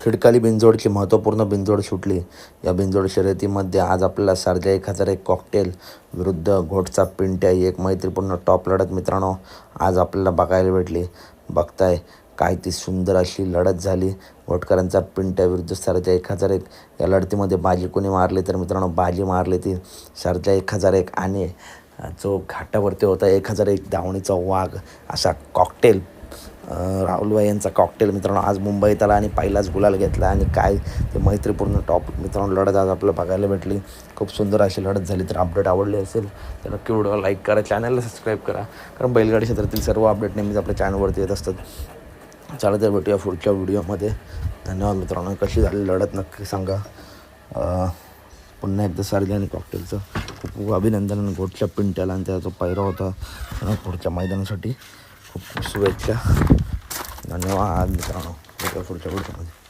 खिडकाली बिनजोडची महत्त्वपूर्ण बिनजोड सुटली. या बिनजोड शर्यतीमध्ये आज आपल्याला सर्जा 1001 कॉकटेल विरुद्ध घोटचा पिंट्या ही एक मैत्रीपूर्ण टॉप लढत मित्रांनो आज आपल्याला बघायला भेटली. बघताय काय ती सुंदर अशी लढत झाली. घोटकरांचा पिंट्या विरुद्ध सर्जा 1001. या लढतीमध्ये बाजी कोणी मारली तर मित्रांनो बाजी मारली ती सर्जा 1001 आणि जो घाटावरती होता 1001 धावणीचा वाघ असा कॉकटेल राहुलभाई यांचा कॉकटेल मित्रांनो आज मुंबईत आला आणि पहिलाच गुलाल घेतला. आणि काय ते मैत्रीपूर्ण टॉप मित्रांनो लढत आज आपल्याला बघायला भेटली. खूप सुंदर अशी लढत झाली. तर अपडेट आवडली असेल तर नक्की व्हिडिओला लाईक करा, चॅनलला सबस्क्राईब करा, कारण बैलगाडी क्षेत्रातील सर्व अपडेट नेहमीच आपल्या चॅनलवरती येत असतात. चला तर भेटूया पुढच्या व्हिडिओमध्ये. धन्यवाद मित्रांनो. कशी झाली लढत नक्की सांगा. पुन्हा एकदा सर्जा आणि कॉकटेलचं खूप खूप अभिनंदन. आणि घोटच्या पिंट्याला आणि त्याचा पायरा होता पुढच्या मैदानासाठी खूप खूप शुभेच्छा. धन्यवाद मित्रांनो. पुढच्या व्हिडिओमध्ये.